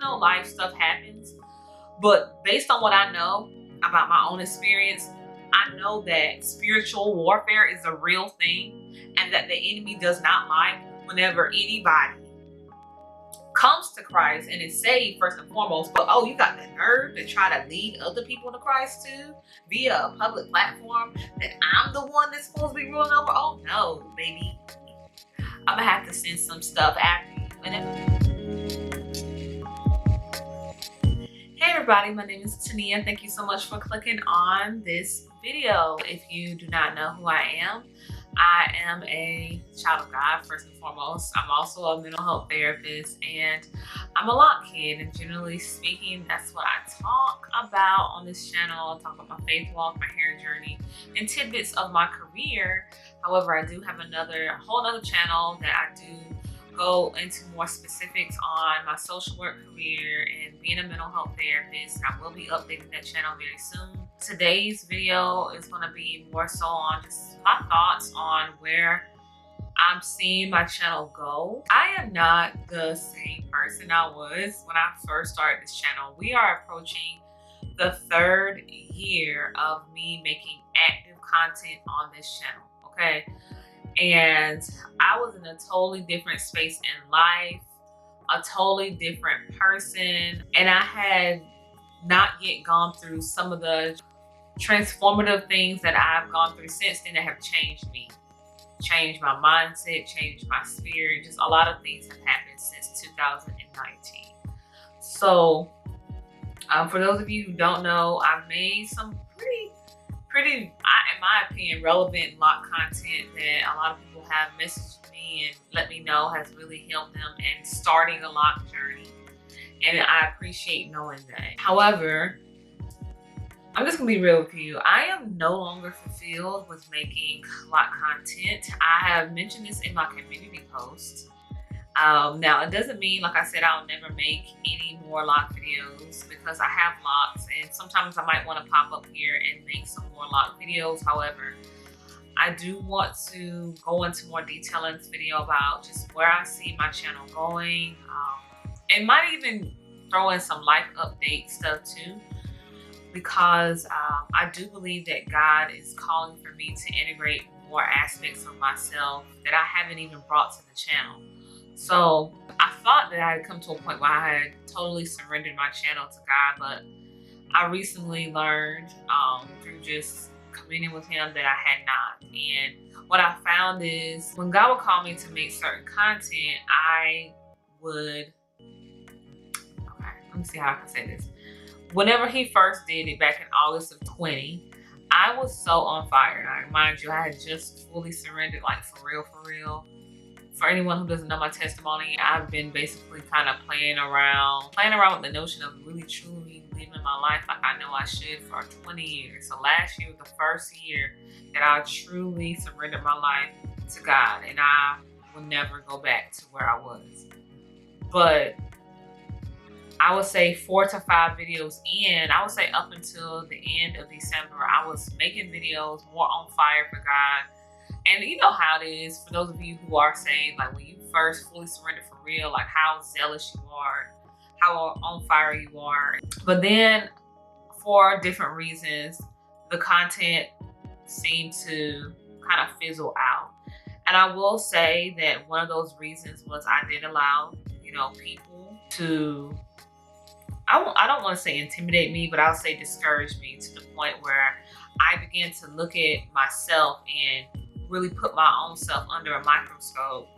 I know life stuff happens, but based on what I know about my own experience, I know that spiritual warfare is a real thing and that the enemy does not like whenever anybody comes to Christ and is saved first and foremost, but oh, you got the nerve to try to lead other people to Christ too via a public platform that I'm the one that's supposed to be ruling over. Oh no, baby. I'm gonna have to send some stuff after you. Hey everybody, my name is Tania. Thank you so much for clicking on this video. If you do not know who I am a child of God first and foremost. I'm also a mental health therapist and I'm a Loc kid, and generally speaking, that's what I talk about on this channel. I talk about my faith walk, my hair journey, and tidbits of my career. However, I do have a whole other channel that I do go into more specifics on my social work career and being a mental health therapist. I will be updating that channel very soon. Today's video is going to be more so on just my thoughts on where I'm seeing my channel go. I am not the same person I was when I first started this channel. We are approaching the 3rd year of me making active content on this channel, okay? And I was in a totally different space in life, a totally different person, and I had not yet gone through some of the transformative things that I've gone through since then that have changed me, changed my mindset, changed my spirit. Just a lot of things have happened since 2019. So for those of you who don't know, I've made some pretty, in my opinion, relevant Loc content that a lot of people have messaged me and let me know has really helped them in starting a Loc journey. And I appreciate knowing that. However, I'm just gonna be real with you. I am no longer fulfilled with making Loc content. I have mentioned this in my community post. Now, it doesn't mean, like I said, I'll never make any more Loc videos because I have Locs, and sometimes I might want to pop up here and make some more Loc videos. However, I do want to go into more detail in this video about just where I see my channel going, and might even throw in some life update stuff too, because I do believe that God is calling for me to integrate more aspects of myself that I haven't even brought to the channel. So I thought that I had come to a point where I had totally surrendered my channel to God, but I recently learned through just communing with Him that I had not. And what I found is when God would call me to make certain content, I would, let me see how I can say this. Whenever He first did it back in August of 20, I was so on fire. Now, mind you, I had just fully surrendered, like for real. For anyone who doesn't know my testimony, I've been basically kind of playing around with the notion of really truly living my life like I know I should for 20 years. So last year was the first year that I truly surrendered my life to God, and I will never go back to where I was. But I would say 4 to 5 videos in, I would say up until the end of December, I was making videos more on fire for God. And you know how it is, for those of you who are saved, like when you first fully surrender for real, like how zealous you are, how on fire you are. But then for different reasons, the content seemed to kind of fizzle out. And I will say that one of those reasons was I did allow, people to, I don't want to say intimidate me, but I'll say discourage me to the point where I began to look at myself and really put my own self under a microscope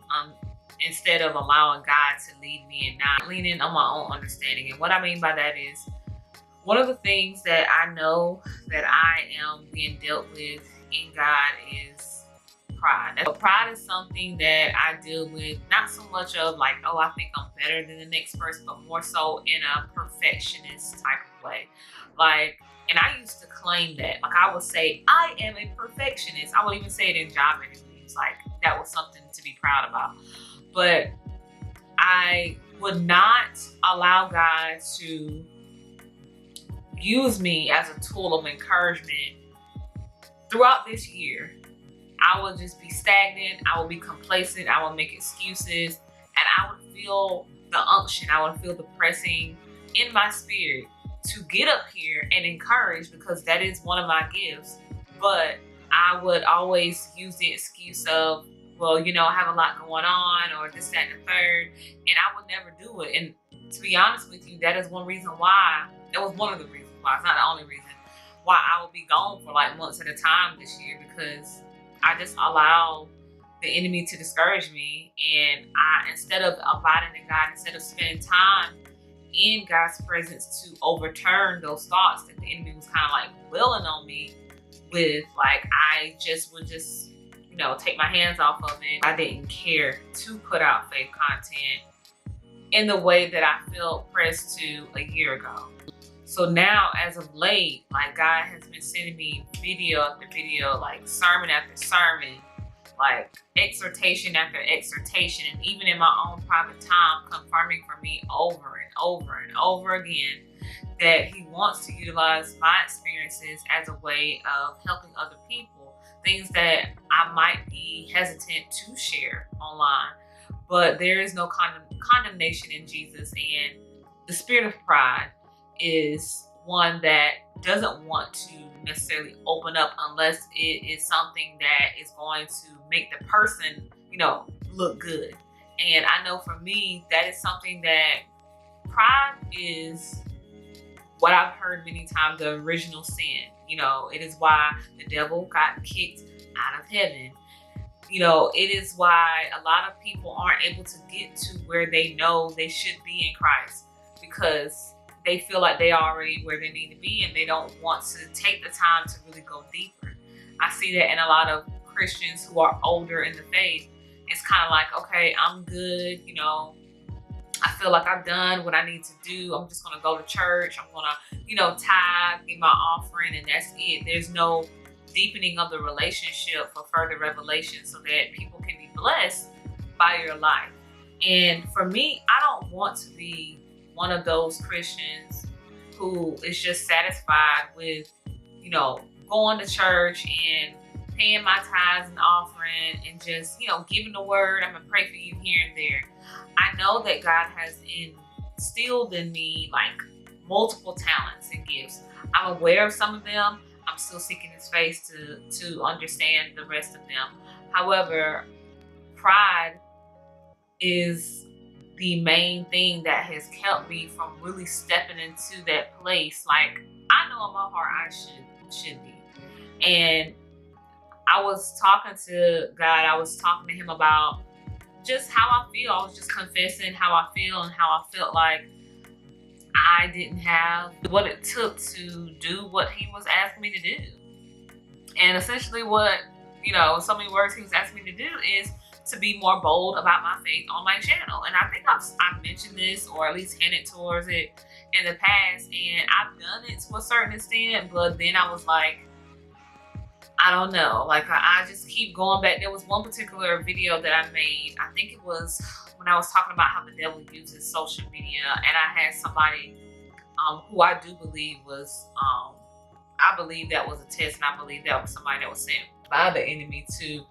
instead of allowing God to lead me and not leaning on my own understanding. And what I mean by that is, one of the things that I know that I am being dealt with in God is pride. But pride is something that I deal with not so much of like, oh, I think I'm better than the next person, but more so in a perfectionist type of way. And I used to claim that. Like I would say, I am a perfectionist. I would even say it in job interviews. Like that was something to be proud about. But I would not allow God to use me as a tool of encouragement throughout this year. I would just be stagnant. I would be complacent. I would make excuses. And I would feel the unction. I would feel the pressing in my spirit to get up here and encourage, because that is one of my gifts. But I would always use the excuse of, well, I have a lot going on, or this, that, and the third, and I would never do it. And to be honest with you, that was one of the reasons why, it's not the only reason why I would be gone for like months at a time this year, because I just allowed the enemy to discourage me. And instead of abiding in God, instead of spending time in God's presence to overturn those thoughts that the enemy was kind of like willing on me with, like, I just would take my hands off of it. I didn't care to put out faith content in the way that I felt pressed to a year ago. So now, as of late, like, God has been sending me video after video, like sermon after sermon, like exhortation after exhortation, and even in my own private time, confirming for me over and over and over again that He wants to utilize my experiences as a way of helping other people, things that I might be hesitant to share online. But there is no condemnation in Jesus, and the spirit of pride is one that doesn't want to necessarily open up unless it is something that is going to make the person, look good. And I know for me, that is something that pride is what I've heard many times, the original sin. It is why the devil got kicked out of heaven. It is why a lot of people aren't able to get to where they know they should be in Christ, because they feel like they are already where they need to be, and they don't want to take the time to really go deeper. I see that in a lot of Christians who are older in the faith. It's kind of like, okay, I'm good. I feel like I've done what I need to do. I'm just going to go to church. I'm going to, tithe, give my offering, and that's it. There's no deepening of the relationship for further revelation so that people can be blessed by your life. And for me, I don't want to be one of those Christians who is just satisfied with, going to church and paying my tithes and offering and just, giving the word. I'm going to pray for you here and there. I know that God has instilled in me like multiple talents and gifts. I'm aware of some of them. I'm still seeking His face to understand the rest of them. However, pride is the main thing that has kept me from really stepping into that place. Like, I know in my heart I should be. And I was talking to God. I was talking to Him about just how I feel. I was just confessing how I feel and how I felt like I didn't have what it took to do what He was asking me to do. And essentially what, so many words He was asking me to do is to be more bold about my faith on my channel. And I think I've mentioned this, or at least hinted towards it in the past, and I've done it to a certain extent, but then I was like, I don't know. Like, I just keep going back. There was one particular video that I made. I think it was when I was talking about how the devil uses social media, and I had somebody who I do believe was, I believe that was a test, and I believe that was somebody that was sent by the enemy to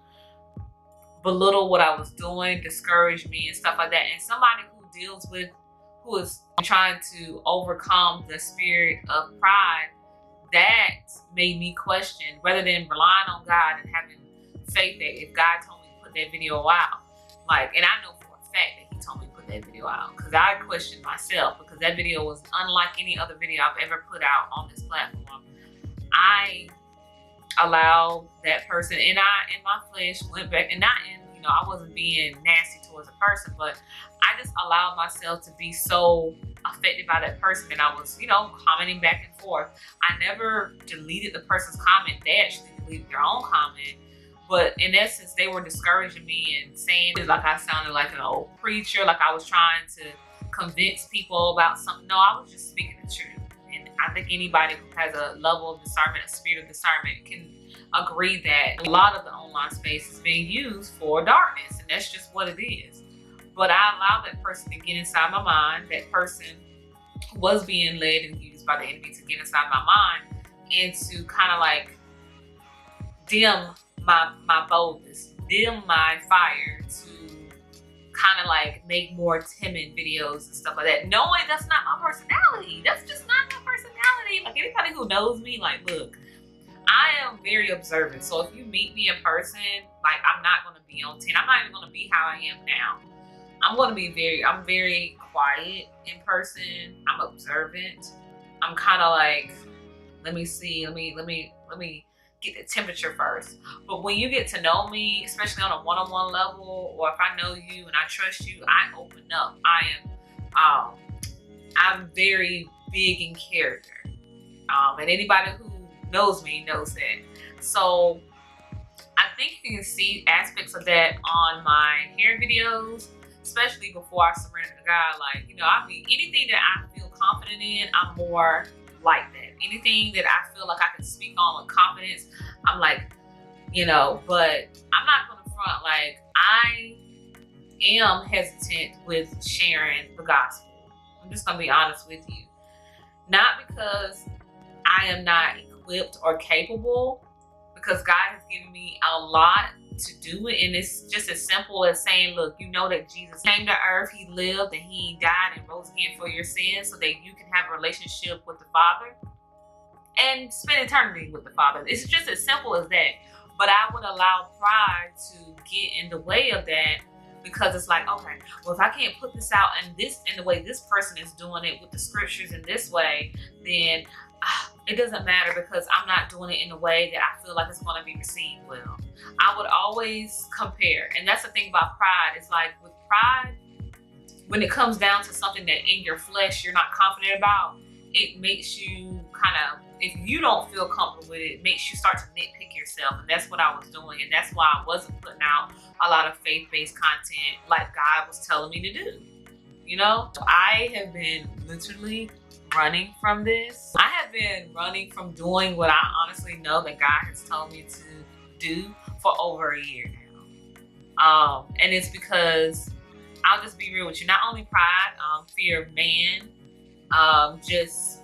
belittle what I was doing, discourage me and stuff like that. And somebody who is trying to overcome the spirit of pride, that made me question, rather than relying on God and having faith that if God told me to put that video out, like, and I know for a fact that He told me to put that video out, because I questioned myself, because that video was unlike any other video I've ever put out on this platform. I allowed that person, and I, in my flesh, went back, and not in, I wasn't being nasty towards a person, but I just allowed myself to be so affected by that person that I was, commenting back and forth. I never deleted the person's comment. They actually deleted their own comment. But in essence, they were discouraging me and saying like I sounded like an old preacher, like I was trying to convince people about something. No, I was just speaking the truth. And I think anybody who has a level of discernment, a spirit of discernment, can agree that a lot of the online space is being used for darkness, and that's just what it is. But I allowed that person to get inside my mind. That person was being led and used by the enemy to get inside my mind and to kind of like dim my boldness, dim my fire, to kind of like make more timid videos and stuff like that, knowing that's not my personality. That's just not my personality. Like, anybody who knows me, like, look, I am very observant. So if you meet me in person, like, I'm not going to be on 10. I'm not even going to be how I am now. I'm very quiet in person. I'm observant. I'm kind of like, let me see, let me get the temperature first. But when you get to know me, especially on a one-on-one level, or if I know you and I trust you, I open up. I'm very big in character. And anybody who knows me knows that. So I think you can see aspects of that on my hair videos, especially before I surrender to God. Like, I mean, anything that I feel confident in, I'm more like that. Anything that I feel like I can speak on with confidence, I'm like, but I'm not gonna front. Like, I am hesitant with sharing the gospel. I'm just gonna be honest with you. Not because I am not equipped or capable, because God has given me a lot to do it, and it's just as simple as saying, look, that Jesus came to earth, he lived, and he died and rose again for your sins so that you can have a relationship with the Father and spend eternity with the Father. It's just as simple as that. But I would allow pride to get in the way of that, because it's like, okay, well, if I can't put this out in the way this person is doing it with the scriptures in this way, then it doesn't matter, because I'm not doing it in a way that I feel like it's going to be received well. I would always compare. And that's the thing about pride. It's like, with pride, when it comes down to something that in your flesh you're not confident about, it makes you kind of, if you don't feel comfortable with it, it makes you start to nitpick yourself. And that's what I was doing. And that's why I wasn't putting out a lot of faith-based content like God was telling me to do. I have been literally running from this. I have been running from doing what I honestly know that God has told me to do for over a year now. And it's because, I'll just be real with you, not only pride, fear of man, just,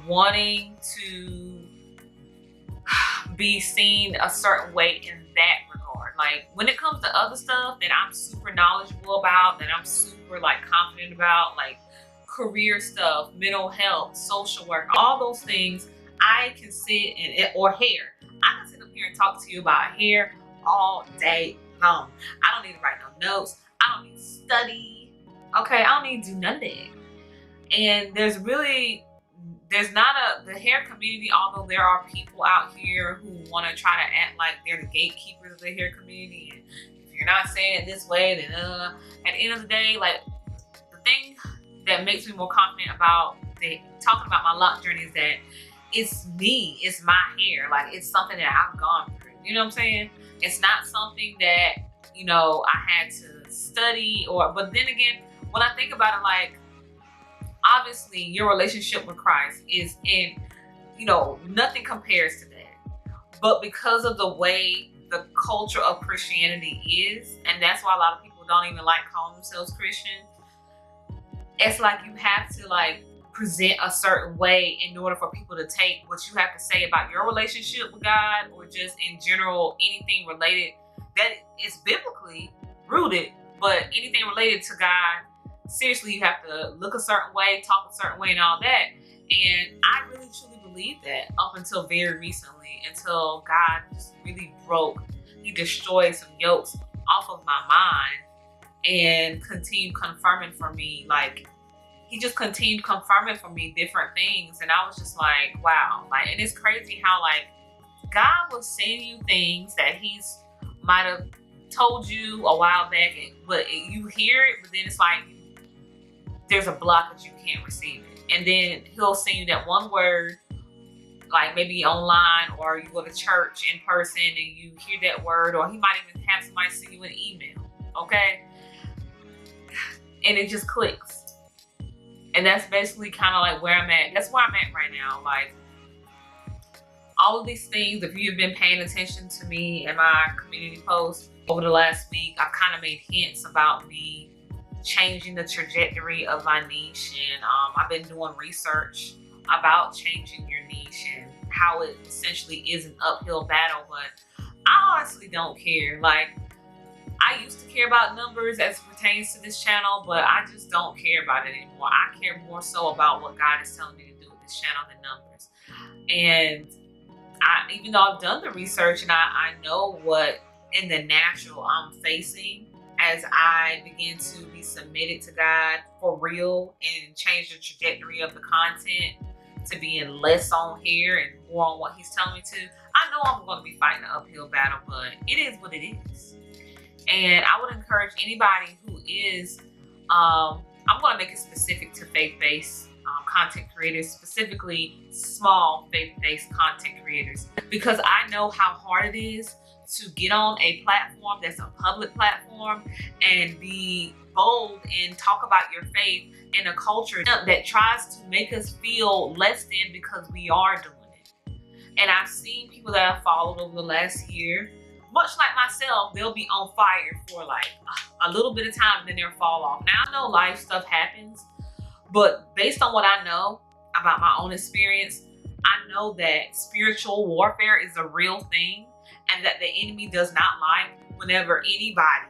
wanting to be seen a certain way in that regard. Like, when it comes to other stuff that I'm super knowledgeable about, that I'm super confident about, like career stuff, mental health, social work, all those things, I can sit or hair. I can sit up here and talk to you about hair all day long. I don't need to write no notes. I don't need to study. Okay, I don't need to do none of that. And there's not the hair community, although there are people out here who want to try to act like they're the gatekeepers of the hair community. And if you're not saying it this way, then at the end of the day, like, the thing that makes me more confident about talking about my lock journey is that it's me, it's my hair. Like, it's something that I've gone through. You know what I'm saying? It's not something that, I had to study but then again, when I think about it, like, obviously your relationship with Christ is nothing compares to that. But because of the way the culture of Christianity is, and that's why a lot of people don't even like calling themselves Christian, it's like you have to present a certain way in order for people to take what you have to say about your relationship with God, or just in general, anything related that is biblically rooted, but anything related to God, seriously, you have to look a certain way, talk a certain way, and all that. And I really truly believe that up until very recently, until God just really he destroyed some yokes off of my mind and continued confirming for me, he just continued confirming for me different things. And I was just like, wow. And it's crazy how God will send you things that he's might have told you a while back, but you hear it, but then it's like there's a block that you can't receive it. And then he'll send you that one word, maybe online, or you go to church in person and you hear that word, or he might even have somebody send you an email, okay? And it just clicks. And that's basically kind of where I'm at. That's where I'm at right now. All of these things, if you've been paying attention to me and my community posts over the last week, I've kind of made hints about me changing the trajectory of my niche. And I've been doing research about changing your niche and how it essentially is an uphill battle. But I honestly don't care. I used to care about numbers as it pertains to this channel, but I just don't care about it anymore. I care more so about what God is telling me to do with this channel than numbers. And even though I've done the research and I know what in the natural I'm facing as I begin to be submitted to God for real and change the trajectory of the content to being less on here and more on what he's telling me to, I know I'm going to be fighting an uphill battle, but it is what it is. And I would encourage anybody who is, I'm going to make it specific to faith-based content creators, specifically small faith-based content creators, because I know how hard it is to get on a platform that's a public platform and be bold and talk about your faith in a culture that tries to make us feel less than because we are doing it. And I've seen people that I've followed over the last year, much like myself, they'll be on fire for like a little bit of time and then they'll fall off. Now I know life stuff happens, but based on what I know about my own experience, I know that spiritual warfare is a real thing and that the enemy does not like whenever anybody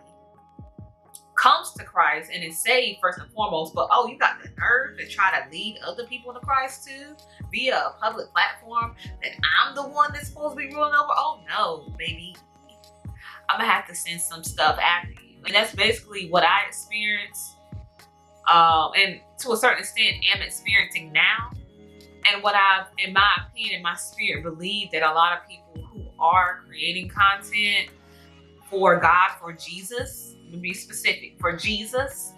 comes to Christ and is saved first and foremost, but oh, you got the nerve to try to lead other people to Christ too via a public platform that I'm the one that's supposed to be ruling over? Oh no, baby. I'm gonna have to send some stuff after you. And that's basically what I experienced, and to a certain extent am experiencing now. And what I've, in my opinion, in my spirit, believe that a lot of people who are creating content for God, for Jesus, to be specific, for Jesus,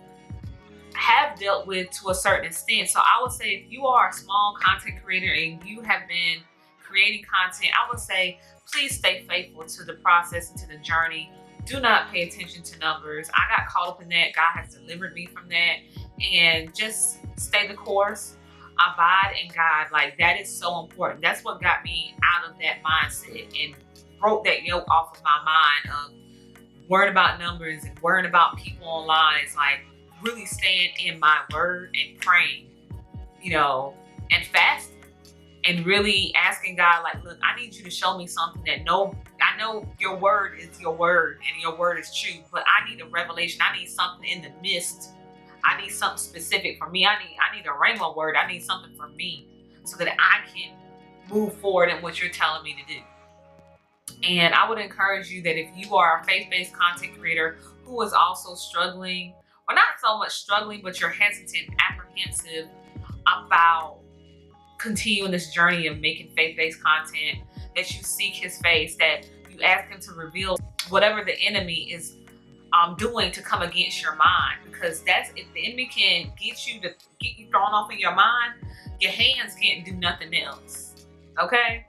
have dealt with to a certain extent. So I would say if you are a small content creator and you have been creating content, I would say please stay faithful to the process and to the journey. Do not pay attention to numbers. I got caught up in that. God has delivered me from that. And just stay the course. Abide in God. Like, that is so important. That's what got me out of that mindset and broke that yoke off of my mind of worrying about numbers and worrying about people online. It's like really staying in my word and praying, and fasting. And really asking God, like, look, I need you to show me something that I know your word is your word and your word is true, but I need a revelation. I need something in the midst. I need something specific for me. I need a rhema word. I need something for me so that I can move forward in what you're telling me to do. And I would encourage you that if you are a faith-based content creator who is also struggling, or not so much struggling, but you're hesitant, apprehensive about continuing this journey of making faith-based content, that you seek his face, that you ask him to reveal whatever the enemy is doing to come against your mind. Because that's, if the enemy can get you thrown off in your mind, your hands can't do nothing else. Okay?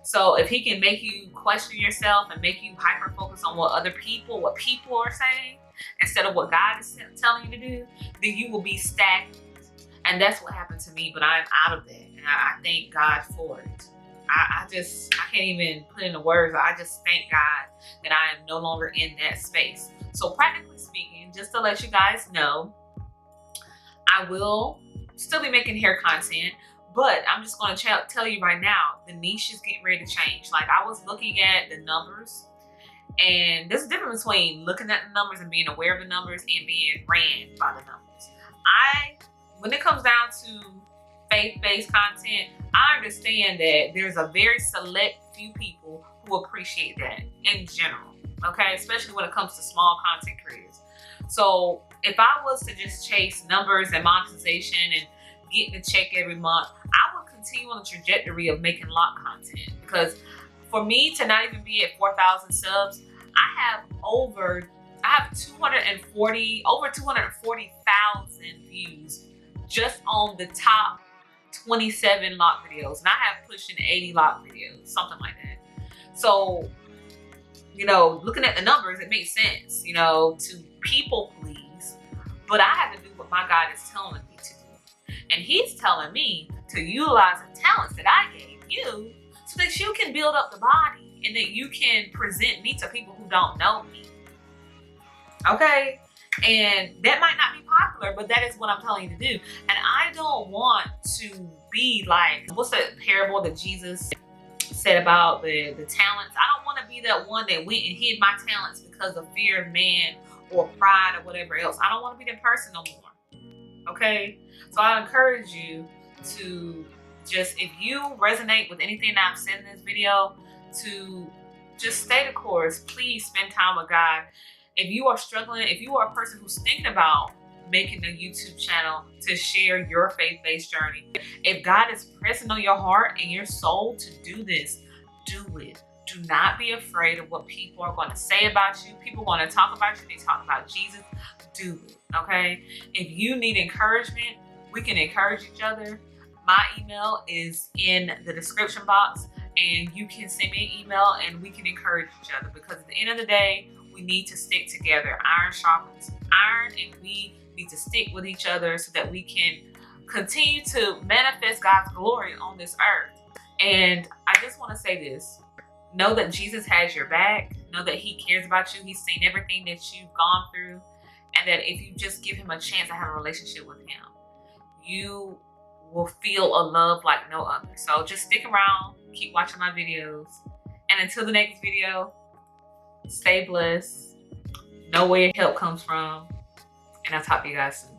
So if he can make you question yourself and make you hyper focus on what people are saying instead of what God is telling you to do, then you will be stagnant. And that's what happened to me, but I'm out of that. And I thank God for it. I can't even put into words. I just thank God that I am no longer in that space. So practically speaking, just to let you guys know, I will still be making hair content, but I'm just going to tell you right now, the niche is getting ready to change. Like, I was looking at the numbers, and there's a difference between looking at the numbers and being aware of the numbers and being ran by the numbers. When it comes down to faith-based content, I understand that there's a very select few people who appreciate that in general, okay? Especially when it comes to small content creators. So if I was to just chase numbers and monetization and getting a check every month, I would continue on the trajectory of making Loc content. Because for me to not even be at 4,000 subs, I have over 240,000 views just on the top 27 Loc videos. And I have pushing 80 Loc videos, something like that. So, looking at the numbers, it makes sense, to people please. But I have to do what my God is telling me to do. And he's telling me to utilize the talents that I gave you so that you can build up the body and that you can present me to people who don't know me. Okay? And that might not be popular, but that is what I'm telling you to do. And I don't want to be like, what's the parable that Jesus said about the talents? I don't want to be that one that went and hid my talents because of fear of man or pride or whatever else. I don't want to be that person no more. Okay? So I encourage you to just, if you resonate with anything that I've said in this video, to just stay the course. Please spend time with God. If you are struggling, if you are a person who's thinking about making a YouTube channel to share your faith-based journey, if God is pressing on your heart and your soul to do this, do it. Do not be afraid of what people are going to say about you. People want to talk about you. They talk about Jesus. Do it, okay? If you need encouragement, we can encourage each other. My email is in the description box, and you can send me an email and we can encourage each other, because at the end of the day, we need to stick together. Iron sharpens iron, and we need to stick with each other so that we can continue to manifest God's glory on this earth. And I just want to say this. Know that Jesus has your back. Know that he cares about you. He's seen everything that you've gone through. And that if you just give him a chance to have a relationship with him, you will feel a love like no other. So just stick around. Keep watching my videos. And until the next video, stay blessed. Know where your help comes from. And I'll talk to you guys soon.